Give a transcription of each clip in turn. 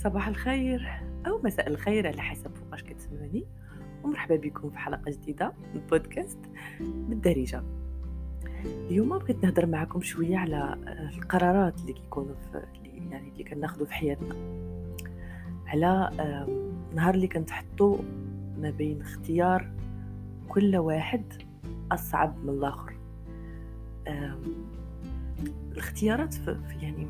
صباح الخير أو مساء الخير على حسب فوقاش كتسمعني، ومرحبا بكم في حلقة جديدة من بودكاست بالدارجة. اليوم بغيت نهضر معكم شوية على القرارات اللي كيكونوا اللي كناخذوا في حياتنا، على نهار اللي كنتحطوا ما بين اختيار كل واحد أصعب من الآخر. آم، الاختيارات يعني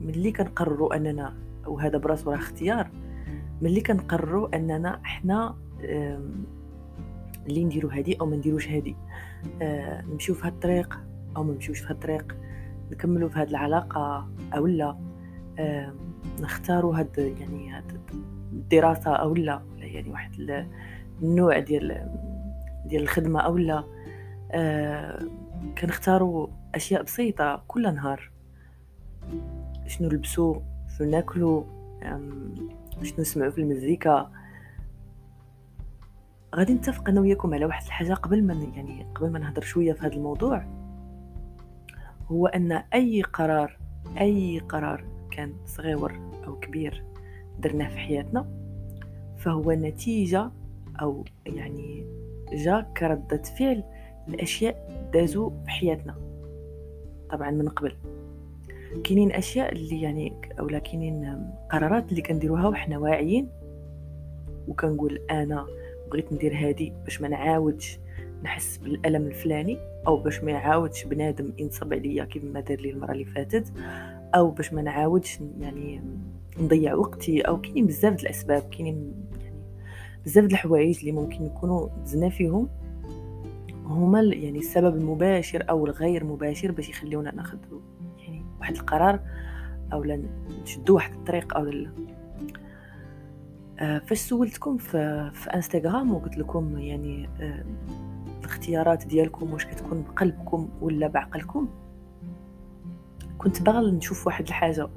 ملي كنقرروا أننا، وهذا براسو راه اختيار، ملي كنقرروا اننا احنا اللي نديرو هادي او ما نديروش هادي، نمشيو في هاد الطريق او ما نمشيوش في هاد الطريق، نكملوا في هاد العلاقه او لا، نختاروا هاد الدراسه او لا، يعني واحد النوع ديال الخدمه او لا. كنختاروا اشياء بسيطه كل نهار، شنو نلبسوا، شنو ناكلوا، شنو نسمعوا في المزيكا. غادي نتفق انا وياكم على واحد الحاجه قبل ما نهضر شويه في هذا الموضوع، هو ان اي قرار كان صغير او كبير درناه في حياتنا، فهو نتيجه او يعني جا كردة فعل الاشياء دازوا في حياتنا. طبعا من قبل كاينين اشياء اللي اولا كاينين قرارات اللي كنديروها وحنا واعيين، وكنقول انا بغيت ندير هادي باش ما نعاودش نحس بالالم الفلاني، او باش ما يعاودش بنادم ينصب عليا كيف ما دار لي المره اللي فاتت، او باش ما نعاودش نضيع وقتي. او كاينين بزاف د الاسباب، كاينين بزاف د الحوايج اللي ممكن نكونوا دزنا فيهم، هما السبب المباشر او الغير مباشر باش يخليونا ناخذ واحد القرار او نشدوا واحد الطريق او لا. فاش سولتكم في انستغرام وقلت لكم الاختيارات ديالكم واش كتكون بقلبكم ولا بعقلكم، كنت باغا نشوف واحد الحاجه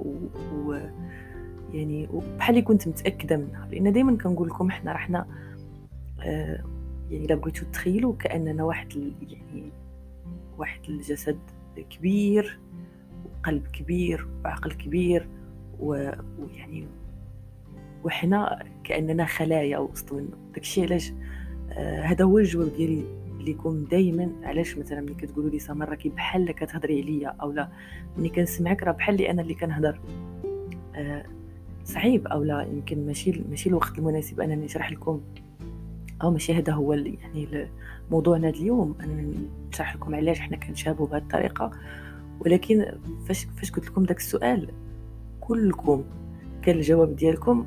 وبحالي كنت متاكده منها، لان دائما كنقول لكم احنا رحنا الا بغيتوا تخيلوا كاننا واحد الجسد كبير وقلب كبير وعقل كبير، وحنا كاننا خلايا وسط منه. داكشي علاش هذا هو الجواب ديالي ليكم دائما. علاش مثلا ملي كتقولوا لي سمر راكي بحال كتهضري عليا، اولا ملي كنسمعك راه بحال لي انا اللي كنهضر، صعيب اولا يمكن ماشي الوقت المناسب انني نشرح لكم، او ماشي هذا هو موضوعنا اليوم، انا نشرح لكم علاش حنا كنشابهوا بهذه الطريقه. ولكن فاش قلت لكم داك السؤال كلكم كان الجواب ديالكم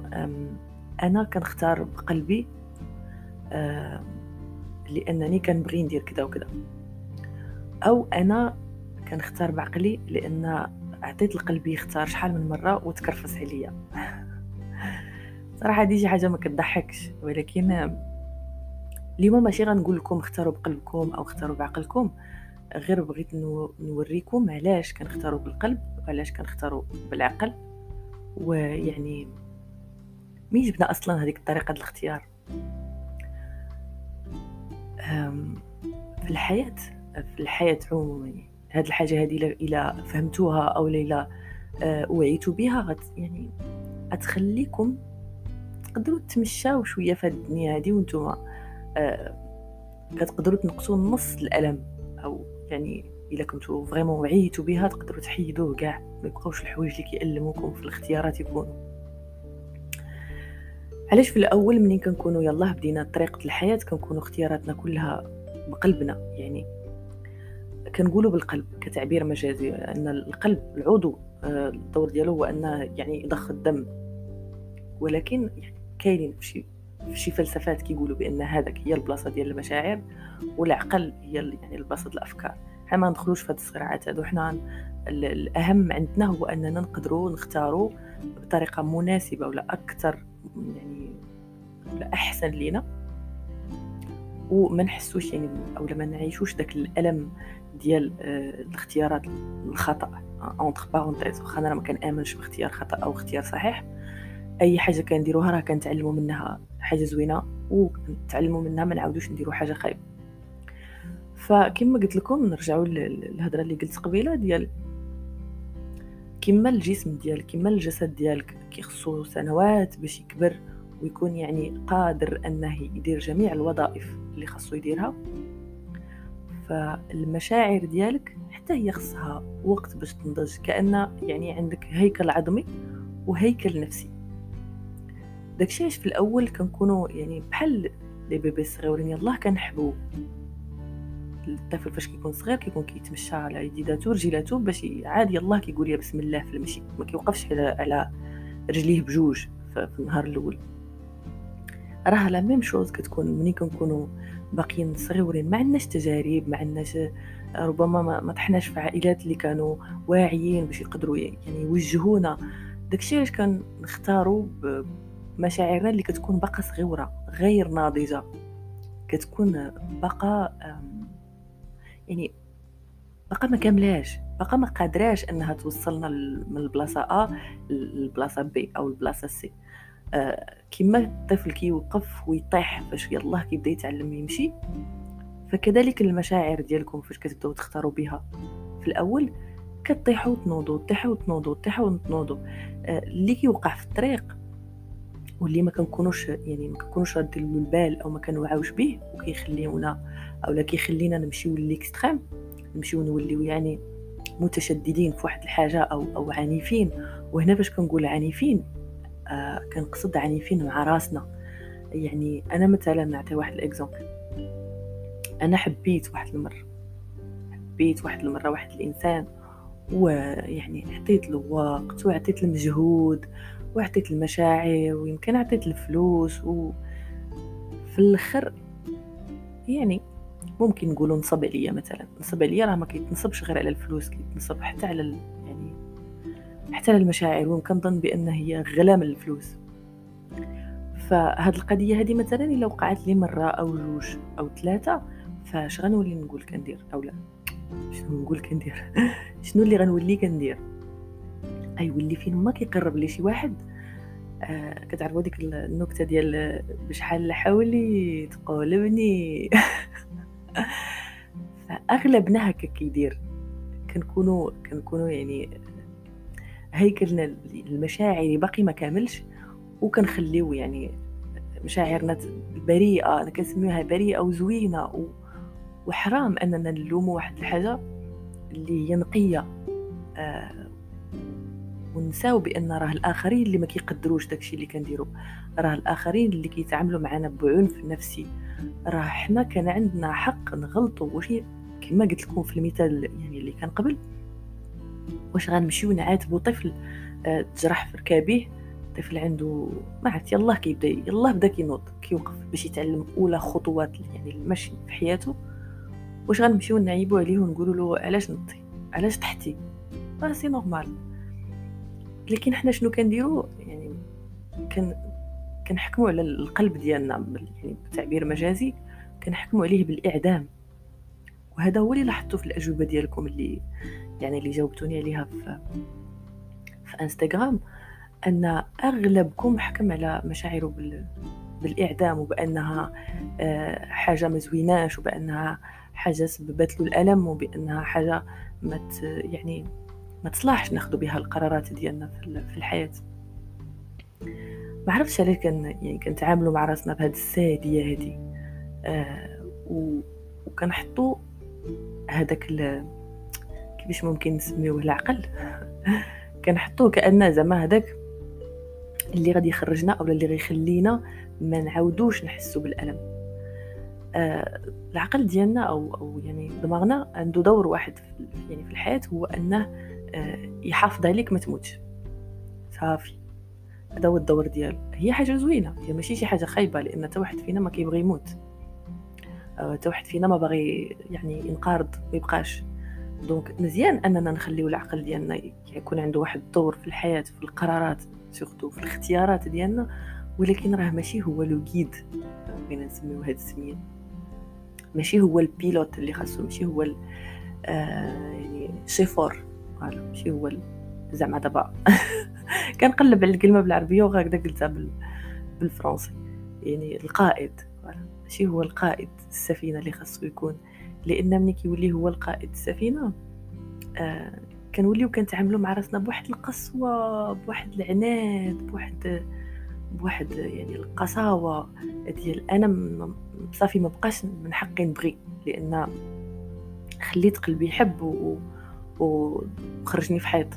انا كنختار بقلبي لانني كنبغي ندير كذا وكذا، او انا كنختار بعقلي لان عطيت لقلبي يختار شحال من مره وتكرفس عليا. صراحه دي شي حاجه ما كتضحكش، ولكن اليوم ماشي غنقول لكم اختاروا بقلبكم او اختاروا بعقلكم، غير بغيت نوريكم علاش كنختاروا بالقلب وعلاش كنختاروا بالعقل، مين جبنا اصلا هذيك الطريقه الاختيار. في الحياه عموما، هذه الحاجه هذه الى فهمتوها او لا وعيتوا بها غتخليكم تقدروا تمشاو شويه في الدنيا هذه وانتم كتقدروا تنقصوا نص الالم، او الا كنتوا فريمون وعيتوا بها تقدروا تحيدوه كاع، ما يبقاوش الحوايج اللي كيألموكم في الاختيارات يكونوا. علاش في الاول ملي كنكونوا يلاه بدينا طريقه الحياه كنكونوا اختياراتنا كلها بقلبنا، كنقولوا بالقلب كتعبير مجازي، ان القلب العضو الدور ديالو هو انه يضخ الدم، ولكن كاينين في فلسفات كيقولوا بان هذاك هي البلاصه ديال المشاعر، والعقل هي البلاصه ديال الافكار. حنا ما ندخلوش في هاد الصراعات هادو، حنا الاهم عندنا هو اننا نقدروا نختاروا بطريقه مناسبه ولا اكثر ولا احسن لينا، وما نحسوش اولا ما نعيشوش داك الالم ديال الاختيارات الخطا اونتر بارونتيز. واخا انا ما كنامنش باختيار خطا او اختيار صحيح، اي حاجه كنديروها راه كنتعلموا منها حاجه زوينه ونتعلموا منها ما نعاودوش نديروا حاجه خايبه. فكما قلت لكم نرجعوا للهضره اللي قلت قبيله ديال كيما الجسم ديالك كيما الجسد ديالك كيخصو سنوات باش يكبر ويكون يعني قادر انه يدير جميع الوظائف اللي خاصو يديرها. فالمشاعر ديالك حتى هي خصها وقت باش تنضج، كأن يعني عندك هيكل عظمي وهيكل نفسي. داكشي علاش في الاول كنكونوا يعني بحال لي بيبي صغيورين يلاه كنحبوا الطفل فاش كيكون صغير كيكون كيتمشى على يديداتو رجيلاتو باش عادي يلاه كيقول يا بسم الله في المشي، ما كيوقفش على رجليه بجوج في النهار الاول. راه لا ميم شوز كتكون ملي كنكونوا باقيين صغيورين، ما عندناش تجارب، ما عندناش ربما ما طحناش في عائلات اللي كانوا واعيين باش يقدروا يعني يوجهونا. داكشي علاش كنختاروا بمشاعرنا اللي كتكون باقا صغيره غير ناضجه، كتكون باقا يعني باقا ما كاملاش، باقا ما قادراش انها توصلنا من البلاصه ا للبلاصه بي او البلاصه سي. كيما الطفل كيوقف ويطيح فاش يلاه كيبدا يتعلم يمشي، فكذلك المشاعر ديالكم فاش كتبداو تختاروا بها في الاول كطيحوا وتنوضوا طيحوا وتنوضوا طيحوا وتنوضوا. اللي كيوقع في الطريق واللي ما كنكونوش رادين له البال او ما كنوعاوش به وكيخليونا اولا كيخلينا نمشيو للإكستريم، نمشيو نوليو يعني متشددين في واحد الحاجه او عنيفين. وهنا فاش كنقول عنيفين كنقصد عنيفين مع راسنا. يعني انا مثلا نعطي واحد الاكزامبل، انا حبيت واحد المره واحد الانسان، ويعني عطيت له وقت وعطيت له مجهود وعطيت المشاعر ويمكن عطيت الفلوس، وفي الاخر يعني ممكن نقولوا نصب عليا. مثلا نصب عليا راه ما كيتنصبش غير على الفلوس، كيتنصب حتى على يعني حتى على المشاعر، وكنظن بان هي غلا من الفلوس. فهاد القضيه هذه مثلا الا وقعت لي مره او جوج او ثلاثه، فاش غنولي نقول كندير اولا شنو نقول كندير شنو اللي غنولي كندير؟ ولي فين ما كيقرب لي شي واحد كتعرفوا ديك النكته ديال بشحال حاولي تقولبني فاغلبنا هكا كيدير. كنكونوا يعني هيكلنا المشاعري باقي ما كاملش، وكنخليو يعني مشاعرنا بريئه، انا كنسميوها بريئه وزوينه، وحرام اننا نلوموا واحد الحاجه اللي هي نقيه ونساو بان راه الاخرين اللي ما كيقدروش داكشي اللي كنديرو، راه الاخرين اللي كيتعاملوا معنا بعنف نفسي، راه حنا كان عندنا حق نغلطوا. واش كما قلت لكم في المثال يعني اللي كان قبل، واش غنمشيو نعاتبوا طفل تجرح في ركابيه، طفل عنده ما عرفت يلاه بدا كينوض كيوقف باش يتعلم اولى خطوات يعني المشي في حياته، واش غنمشيو نعيبوا عليه ونقولوا له علاش نطي علاش تحتي؟ سي نورمال. لكن حنا شنو كنديروا يعني كنحكموا على القلب ديالنا يعني بتعبير مجازي، كنحكموا عليه بالاعدام. وهذا هو اللي لاحظته في الاجوبه ديالكم اللي يعني اللي جاوبتوني عليها في انستغرام، ان اغلبكم حكم على مشاعره بالاعدام، وبانها حاجه ما زويناش، وبانها حاجه سببت له الالم، وبانها حاجه يعني ما تصلحش ناخذ بها القرارات ديالنا في الحياه. ما عرفتش علاش كنتعاملوا مع راسنا بهذه الساديه هذه، وكنحطوا هذاك كيفاش ممكن نسميوه العقل كنحطوه كأنه زعما هذاك اللي غادي يخرجنا او اللي غيخلينا ما نعاودوش نحسوا بالالم. العقل ديالنا او يعني دماغنا عنده دور واحد يعني في الحياه، هو انه يحافظ عليك ما تموتش صافي. هذا هو الدور ديالو. هي حاجه زوينه، هي ماشي شي حاجه خايبه، لان حتى واحد فينا ما كيبغي يموت، حتى واحد فينا ما باغي يعني ينقرض ما يبقاش. دونك مزيان اننا نخليو العقل ديالنا يكون عنده واحد الدور في الحياه، في القرارات، سورتو في الاختيارات ديالنا، ولكن راه ماشي هو لو غيد، بغينا نسميو هذه السميه، ماشي هو البيلوت اللي خاصو، ماشي هو يعني شيفور، ماشي هو زعما. دابا كنقلب على الكلمه بالعربيه وهكذا قلتها بالفرنسي، يعني القائد ماشي هو القائد السفينه اللي خاصو يكون، لان ملي كيولي هو القائد السفينه كنوليو كنتعاملوا مع راسنا بواحد القسوه، بواحد العناد، بواحد يعني القساوه ديال انا صافي ما بقاش من حقي نبغي، لان خليت قلبي يحب وخرجني في حيط.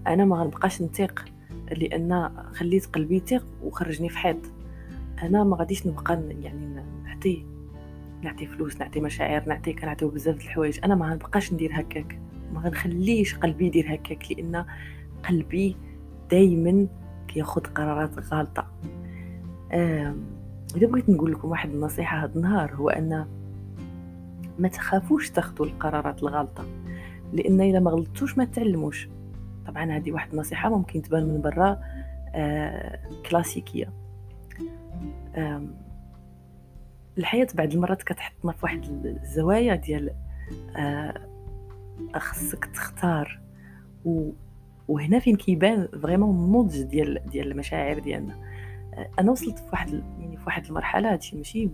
انا ما غنبقاش نطيق لان خليت قلبي يطيق وخرجني في حيط. انا ما غاديش نبقى يعني نعطي فلوس، نعطي مشاعر، كنعطيو بزاف د الحوايج. انا ما غنبقاش ندير هكاك، ما غنخليش قلبي يدير هكاك، لان قلبي دائما كياخذ قرارات غلطه. اذا بغيت نقول لكم واحد النصيحه هذا النهار، هو ان ما تخافوش تاخذوا القرارات الغلطه، لان اذا ما غلطتوش ما تعلموش. طبعا هذه واحد النصيحه ممكن تبان من برا كلاسيكيه. الحياه بعض المرات كتحطنا في واحد الزوايا ديال خصك تختار، وهنا فين كيبان فريمون النضج ديال المشاعر ديالنا. انا وصلت في واحد المرحله، هادشي ماشي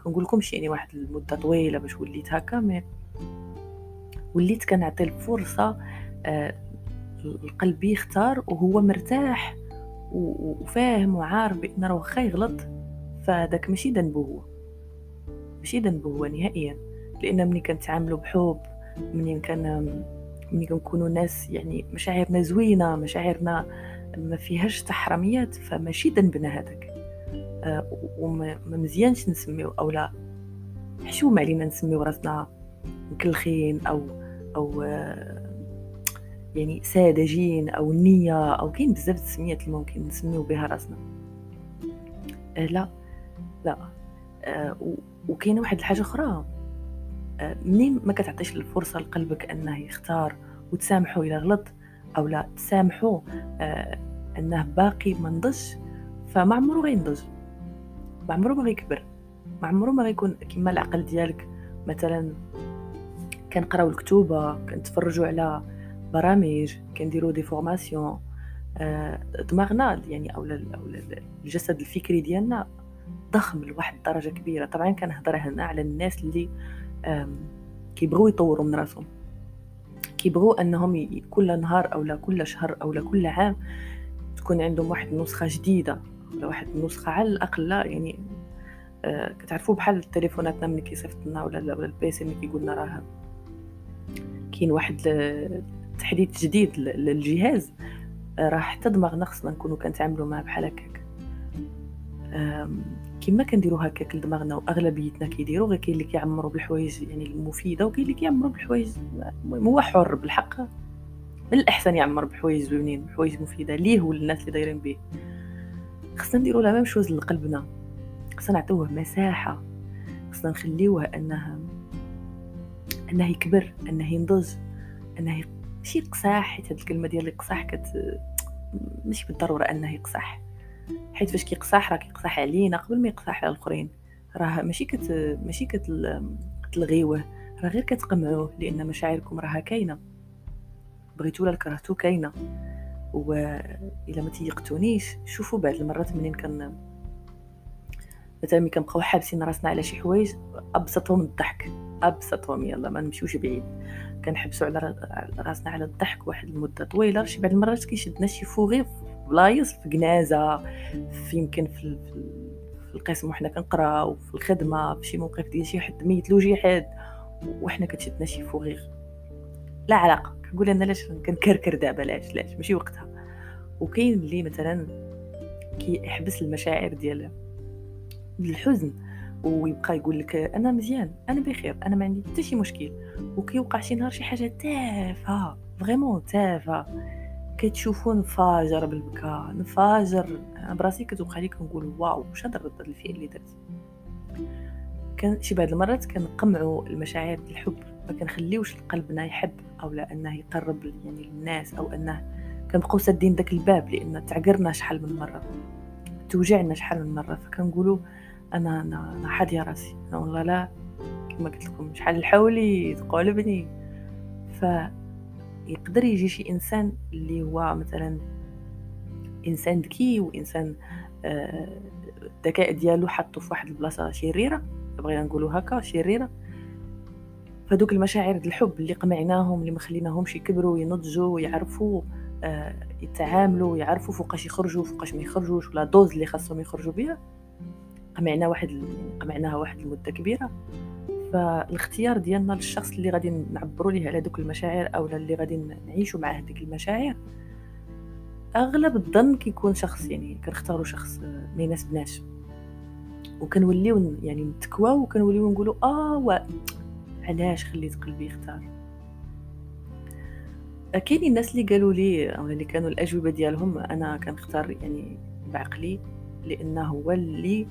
كنقول لكمش يعني واحد المده طويله باش وليت هكا، مي وليت كنعطي الفرصه القلب يختار وهو مرتاح وفاهم وعارف بان راه واخا يغلط فداك ماشي ذنبه هو نهائيا. لان ملي كنتعاملوا بحب، ملي كنكونوا ناس يعني مشاعرنا زوينه، مشاعرنا ما فيهاش تحرميات، فماشي ذنبنا هذاك. وما مزيانش نسميو اولا حشوم علينا نسميو راسنا مكلخين او يعني ساذجين او نيه، او كاين بزاف التسميات اللي ممكن نسميو بها راسنا. لا وكاينه واحد الحاجه اخرى، منين ما كتعطيش الفرصه لقلبك انه يختار وتسامحه الى غلط، او لا تسامحه انه باقي ما نضج، فما عمره غينضج، ما عمره ما غيكبر، ما عمره ما غيكون كما العقل ديالك. مثلا كنقراو الكتوبه، كنتفرجوا على برامج، كنديروا دي فورماسيون، دماغنا يعني او الجسد الفكري ديالنا ضخم لواحد الدرجه كبيره. طبعا كنهضر هنا على الناس اللي كيبغوا يطوروا من راسهم، كيبغوا انهم كل نهار او لا كل شهر او لا كل عام تكون عندهم واحد النسخه جديده، ولا واحد النسخه على الاقل. يعني كتعرفوا بحال تليفوناتنا ملي كيصيفط لنا ولا البيسي ملي كيقول لنا راه كاين واحد تحديث جديد للجهاز، راه حتى دماغنا خصنا نكونوا كنتعاملوا معاه بحال هكاك. كما كنديروا هكاك لدماغنا، واغلبيتنا كيديروا، غير كاين اللي كيعمروا بالحوايج يعني المفيده، وكاين اللي كيعمروا بالحوايج، هو حر بالحق. من الاحسن يعمر بحوايج زوينين، بحوايج مفيده ليه وللناس اللي دايرين به. خصنا نديروا لا ميم شوز لقلبنا، خصنا نعطوه مساحه، خصنا نخليوه انه يكبر، انه ينضج، انه ماشي يقصح. حيت هاد الكلمه ديال يقصح ماشي بالضروره انه يقصح، حيت فاش كيقصح راه كيقصح علينا قبل ما يقصح على الاخرين. راه ماشي كتلغيوه، راه غير كتقمعوه، لان مشاعركم راها كاينه، بغيتو ولا كرهتو كاينه. والا ما تيقتونيش، شوفوا بعض المرات منين مثلا ملي كنبقاو حابسين راسنا على شي حوايج، ابسطهم الضحك، يلا ما نمشيوش بعيد، كنحبسوا على راسنا على الضحك واحد المده طويله. شي بعض المرات كيشدنا شي فوغي في بلايص، في كنازه، في يمكن في القسم وحنا كنقراو، في الخدمه، في شي موقف ديال شي حد ميت له شي حد، وحنا كتشدنا شي فوغي لا علاقه. كنقول انا علاش كنكركر دابا، علاش ماشي وقتها. وكاين اللي مثلا كيحبس المشاعر ديال الحزن، ويبقى يقول لك انا مزيان، انا بخير، انا ما عندي حتى شي مشكل، وكيوقع شي نهار شي حاجه تافهه، فريمون تافهه، كتشوفوا نفاجر بالبكاء، نفاجر براسي، كتوقع لي كنقول واو واش هذا الرد الفعل اللي درت. كان شي بعض المرات كنقمعوا المشاعر ديال الحب، ما كنخليوش قلبنا يحب او لا انه يقرب يعني للناس، او انه كنبقاو سادين داك الباب، لان تعقرنا شحال من مره، توجعنا شحال من مره، فكنقولوا انا حاديه راسي، انا والله لا كما قلت لكم شحال الحولي تقولبني. فيقدر يجي شي انسان اللي هو مثلا انسان ذكي، وانسان الذكاء ديالو حطو في واحد البلاصه شريره، بغينا نقولوا هكا شريره، فدوك المشاعر د الحب اللي قمعناهم، اللي ما خليناهمش يكبروا ينضجوا يعرفوا يتعاملوا، يعرفوا فوقاش يخرجوا فوقاش ما يخرجوش، ولا دوز اللي خاصهم يخرجوا بها، قمعناها واحد المده كبيره. فالاختيار ديالنا للشخص اللي غادي نعبروا ليه على دوك المشاعر او اللي غادي نعيشوا معاه ديك المشاعر، اغلب الظن كيكون شخص يعني كنختاروا شخص ما يناسبناش، وكنوليو يعني نتكواو وكنوليو نقولوا علاش خليت قلبي يختار. كاينين الناس اللي قالوا لي او اللي كانوا الاجوبه ديالهم انا كنختار يعني بعقلي، لانه هو اللي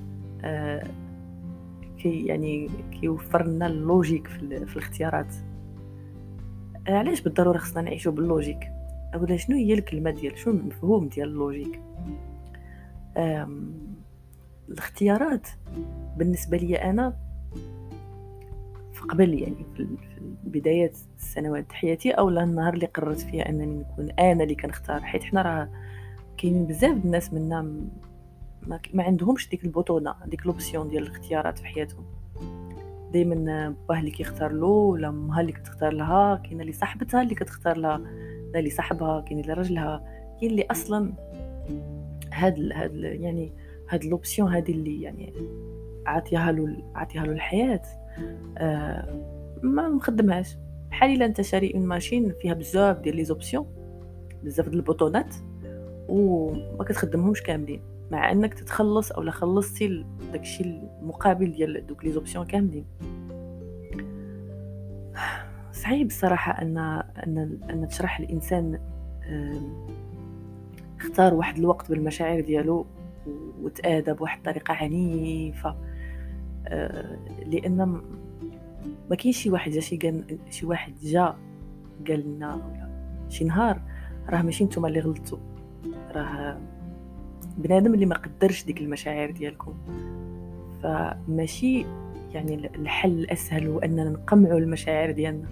يعني كيوفر لنا اللوجيك في الاختيارات. علاش بالضروره خصنا نعيشوا باللوجيك؟ اولا شنو هي الكلمه ديال شنو المفهوم ديال اللوجيك؟ الاختيارات بالنسبه لي انا قبل يعني في بداية السنوات حياتي او النهار اللي قررت فيه انني نكون انا اللي كنختار، حيت حنا راه كاينين بزاف الناس منا ما عندهمش ديك البطونه، ديك لوبسيون ديال الاختيارات في حياتهم. دائما باه اللي كيختار له ولا امها اللي كتختار لها، كاينه اللي صاحبتها اللي كتختار لها، لا اللي صاحبها، كاين اللي راجلها، كاين اللي اصلا هاد يعني هاد لوبسيون هذه اللي يعني عاطيها له الحياه ما مخدمهاش. بحال الا انت شاري اون ماشين فيها بزاف ديال لي زوبسيون، بزاف ديال البوطونات، وما كتخدمهمش كاملين، مع انك تتخلص او لا خلصتي داكشي المقابل ديال دوك لي زوبسيون كاملين. صعيب الصراحه ان تشرح الانسان اختار واحد الوقت بالمشاعر ديالو وتآدى بواحد الطريقه عنيفه، لان ما كاينش شي واحد جا قال لنا ولا شي نهار راه ماشي نتوما اللي غلطتوا، راه بنادم اللي ما قدرش ديك المشاعر ديالكم. فماشي يعني الحل الاسهل هو اننا نقمعوا المشاعر ديالنا،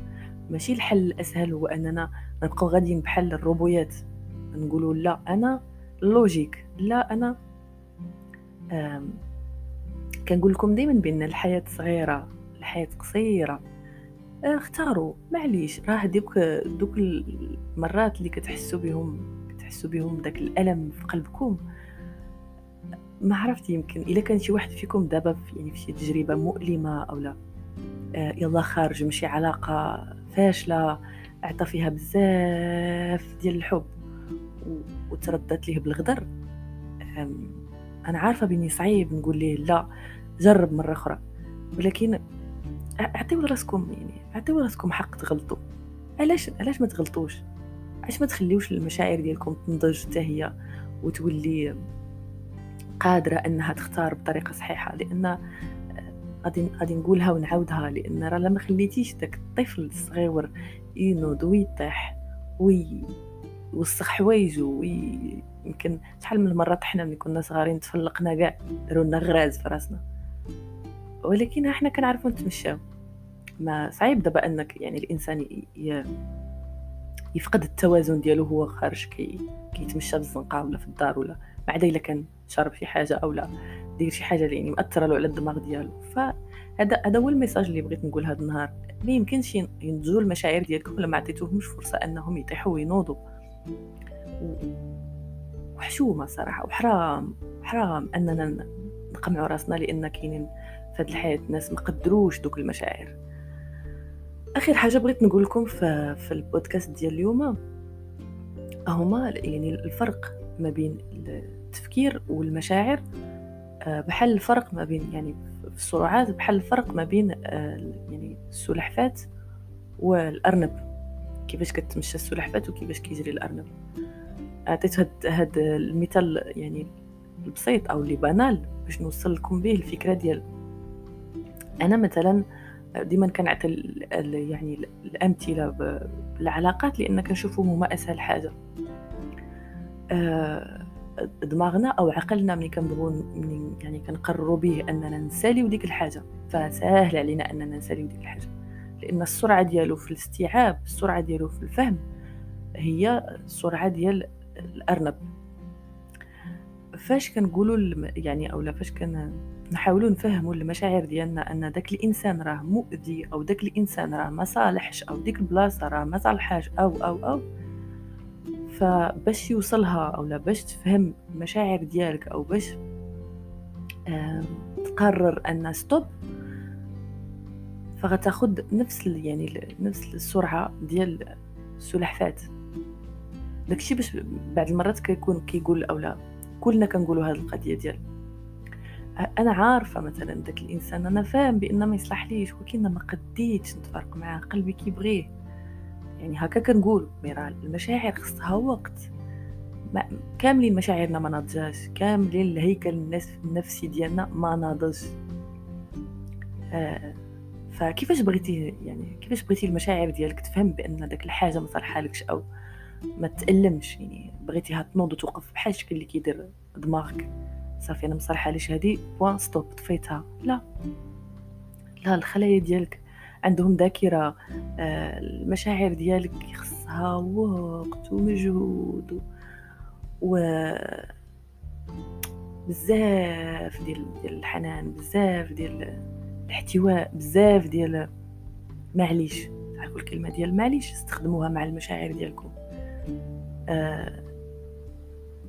ماشي الحل الاسهل هو اننا نبقاو غاديين بحال الروبويات نقولوا لا انا لوجيك، لا انا كنقول لكم دائما بان الحياه صغيره، الحياه قصيره، اختاروا معليش. راه دوك المرات اللي كتحسوا بهم داك الالم في قلبكم، ما عرفت، يمكن الا كان شي واحد فيكم دابا في شي تجربه مؤلمه او لا يلا خارج من شي علاقه فاشله اعطى فيها بزاف ديال الحب وتردت ليه بالغدر، انا عارفه باني صعيب نقول ليه لا جرب مره اخرى، ولكن اعطيو راسكم حق تغلطوا. علاش ما تغلطوش؟ علاش ما تخليوش المشاعر ديالكم تنضج حتى هي وتولي قادره انها تختار بطريقه صحيحه؟ لان غادي نقولها ونعاودها، لان راه لما خليتيش داك الطفل الصغير ينوض ويطيح ويوسخ حوايجو يمكن شحال من مرات حنا ملي كنا صغارين تفلقنا كاع، داروا لنا غراز في راسنا، ولكن احنا كنعرفوا نتمشاو. ما صعيب دابا انك يعني الانسان يفقد التوازن ديالو هو خارج كيتمشى بالزنقه ولا في الدار، ولا ما عدا الا كان شرب شي حاجه او لا دير شي حاجه اللي يعني مأثره له على الدماغ ديالو. فهذا هو الميساج اللي بغيت نقول هذا النهار. ما يمكنش ينضجوا المشاعر ديالكم لما عطيتوهمش فرصه انهم يطيحوا وينوضوا. وحشومه صراحه، وحرام اننا نقمعوا راسنا لان كاينين في هذه الحياه ناس ما قدروش دوك المشاعر. اخر حاجه بغيت نقول لكم في البودكاست ديال اليوم هما يعني الفرق ما بين التفكير والمشاعر، بحال الفرق ما بين يعني في السرعات، بحال الفرق ما بين يعني السلحفاة والارنب، كيفاش كتمشى السلحفاة وكيفاش كيجري الارنب. عطيت هاد المثال يعني البسيط او اللي بانال باش نوصل لكم به الفكره ديال انا مثلا ديما كنعطي يعني الامثله بالعلاقات لان كنشوفهم هما اسهل حاجه. دماغنا او عقلنا ملي كنبغوا يعني كنقرروا به اننا نساليو ديك الحاجه، فسهل علينا اننا نساليو ديك الحاجه لان السرعه ديالو في الاستيعاب، السرعه ديالو في الفهم هي السرعه ديال الارنب. فاش كنقولوا يعني اولا فاش نحاولوا نفهموا المشاعر ديالنا ان داك الانسان راه مؤذي، او داك الانسان راه ما صالحش، او ديك البلاصه راه ما صالحاش، او فباش يوصلها او لا باش تفهم المشاعر ديالك، او باش تقرر ان ستوب، فغتاخد يعني نفس السرعه ديال السلحفات. داكشي باش بعض المرات كيقول اولا كلنا كنقولوا هذه القضيه ديال انا عارفه مثلا داك الانسان انا فاهم بان ما يصلحليش، ولكن ما قديتش نتفارق معاه، قلبي كيبغيه. يعني هكا كنقول راه المشاعر خصها وقت. كاملين مشاعرنا ما ناضجاش، كاملين الهيكل النفسي ديالنا ما ناضج. فكيفاش بغيتي المشاعر ديالك تفهم بان داك الحاجه ما صالحالكش او ما تألمش؟ يعني بغيتيها تنوض وتوقف بحال الشكل اللي كيدير دماغك، صافي انا مصالحاليش هذه بوان ستوب طفيتها. لا، الخلايا ديالك عندهم ذاكره. المشاعر ديالك خصها وقت ومجهود و بزاف ديال الحنان، بزاف ديال الاحتواء، بزاف ديال معليش. تعرفوا الكلمه ديال معليش؟ استخدموها مع المشاعر ديالكم.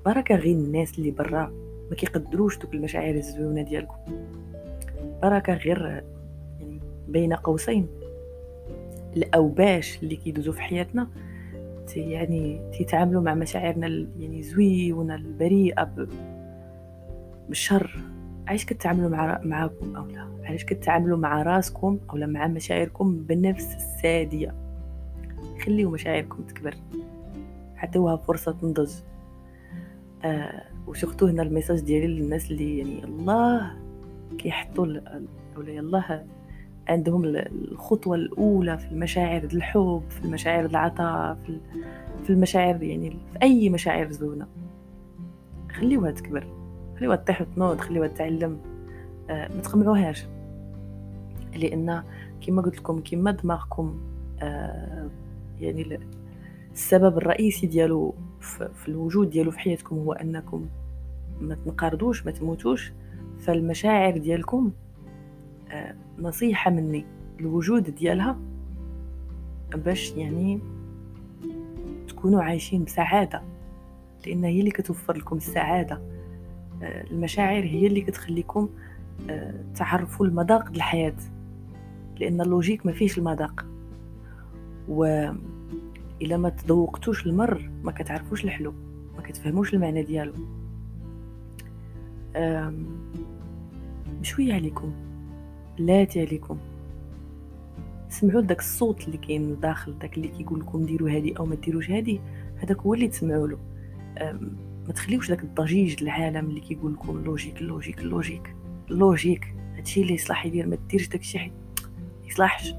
بركه غير الناس اللي برا ما كيقدروش دوك المشاعر الزوينه ديالكم. بركه غير يعني بين قوسين الاوباش اللي كيدوزوا في حياتنا يعني تيتعاملوا مع مشاعرنا يعني زوينه البريئه بالشر. علاش كتعاملوا معاكم اولا علاش كتعاملوا مع راسكم اولا مع مشاعركم بنفس الساديه؟ خليوا مشاعركم تكبر، عطيوها فرصه تنضج. وسورتو هنا الميساج ديالي للناس اللي يعني الله كيحطوا اولا يلاه عندهم الخطوه الاولى في المشاعر الحب، في المشاعر العطاء، في المشاعر يعني في اي مشاعر زوينه. خليوها تكبر، خليوها تطيح وتنوض، خليوها تتعلم. ما تقمعوهاش، لان كما قلت لكم كما دماغكم يعني السبب الرئيسي ديالو في الوجود ديالو في حياتكم هو انكم ما تنقرضوش، ما تموتوش. فالمشاعر ديالكم نصيحه مني الوجود ديالها باش يعني تكونوا عايشين بسعاده، لان هي اللي كتوفر لكم السعاده. المشاعر هي اللي كتخليكم تعرفوا المذاق د الحياه، لان اللوجيك ما فيش المذاق، الا ما تذوقتوش المر ما كتعرفوش الحلو، ما كتفهموش المعنى ديالو. بشويه عليكم، لاتي عليكم سمعوا داك الصوت اللي كاين لداخل، داك اللي كيقول لكم ديروا هذه او ما ديروش هذه، هذاك هو اللي تسمعوا له. ما تخليوش داك الضجيج العالم اللي كيقول لكم لوجيك لوجيك لوجيك لوجيك. هادشي اللي يصلح يدير، ما ديرش داكشي حيت يصلحش.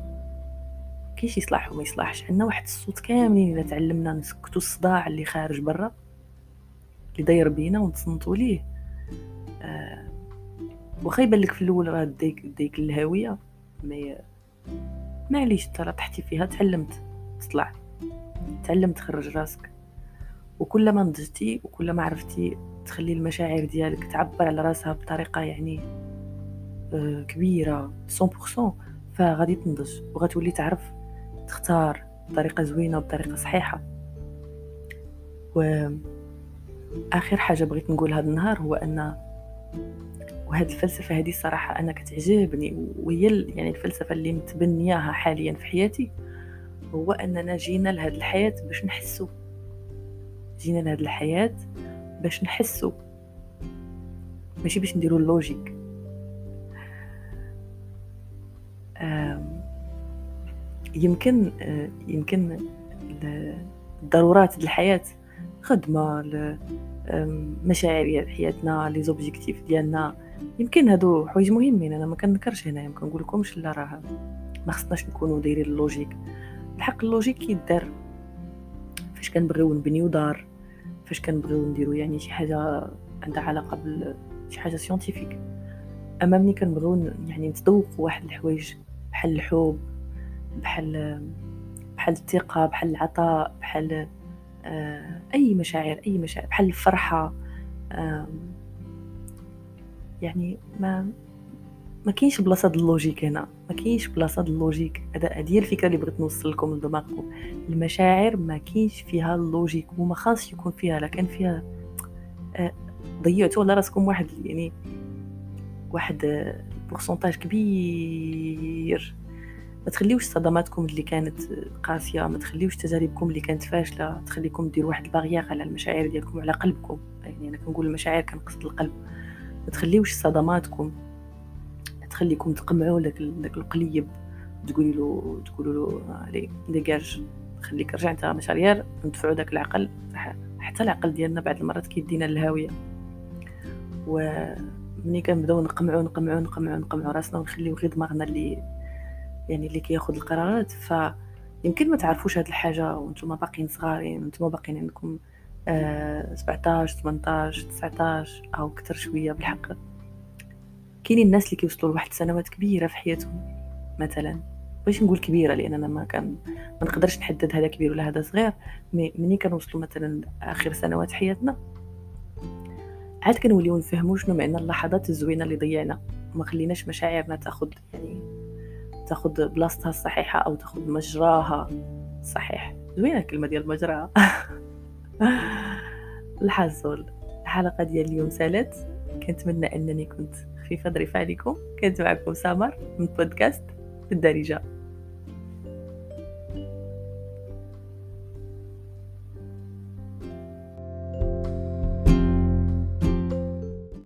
كاينش يصلح وما يصلحش، عندنا واحد الصوت كاملين الا تعلمنا نسكتوا الصداع اللي خارج برا اللي داير بينا ونتصنتوا ليه. واخا يبان لك في الاول راه ديك الهاويه، معليش انت راه طحتي فيها، تعلمت تطلع، تعلمت تخرج راسك. وكلما نضجتي وكلما عرفتي تخلي المشاعر ديالك تعبر على راسها بطريقه يعني كبيره 100%، فغادي تنضج وغتولي تعرف تختار بطريقه زوينه وبطريقه صحيحه. واخر حاجه بغيت نقول هذا النهار هو ان وهذه الفلسفه هذه صراحه انا كتعجبني، وهي يعني الفلسفه اللي متبنياها حاليا في حياتي، هو اننا جينا لهذه الحياه باش نحسوا، جينا لهذه الحياه باش نحسوا، ماشي باش نديروا اللوجيك. يمكن الضرورات الحياه، خدمه، مشاعر ديال حياتنا، لي زوبجيكتيف ديالنا، يمكن هادو حوايج مهمين. انا ما كنذكرش هنايا، ما كنقول لكمش لا راه ما خصناش نكونوا دايرين اللوجيك. الحق اللوجيك كيدار فاش كنبغيو نبنيو دار، فاش كنبغيو نديرو يعني شي حاجه عندها علاقه بشي حاجه سيونتيفيك. اما ملي كنبغيو يعني نتذوقوا واحد الحوايج بحال الحب، بحال الثقه، بحال العطاء، بحال اي مشاعر بحال الفرحه، يعني ما كاينش بلاصه د اللوجيك هنا، ما كاينش بلاصه د اللوجيك. هذه هي الفكره اللي بغيت نوصل لكم لدماغكم. المشاعر ما كاينش فيها اللوجيك وما خاص يكون فيها. لا كان فيها ضيعتوا على راسكم واحد يعني واحد بورسنتاج كبير. ما تخليوش صدماتكم اللي كانت قاسيه، ما تخليوش تجاربكم اللي كانت فاشله تخليكم ديروا واحد الباريير على المشاعر ديالكم وعلى قلبكم. يعني انا كنقول المشاعر كنقصد القلب. ما تخليوش صدماتكم تخليكم تقمعوا لك القليب، تقولوا له علي ديجاج، خليك رجع انت مشارير، ندفعوا داك العقل. حتى العقل ديالنا بعض المرات كيدينا للهاويه. ومني كنبداو نقمعوا راسنا ونخليو غير دماغنا اللي كياخذ القرارات. فيمكن ما تعرفوش هاد الحاجه وانتم باقيين صغارين، وانتم باقيين عندكم 17 18 19 او اكثر شويه. بالحق كاينين الناس اللي كيوصلوا لواحد سنوات كبيره في حياتهم مثلا. باش نقول كبيره لان انا ما نقدرش نحدد هذا كبير ولا هذا صغير. مني كنوصلوا مثلا اخر سنوات حياتنا عاد كنوليو نفهموا شنو معنى اللحظات الزوينه اللي ضيعنا، وما خليناش مشاعرنا تاخذ بلاصتها الصحيحه او تاخذ مجراها الصحيح. زوينه الكلمه ديال مجراها. الحصول الحلقه ديال اليوم سالت. كنتمنى انني كنت خفيفه ظريفه عليكم. كنت معكم سمر من بودكاست الدارجه.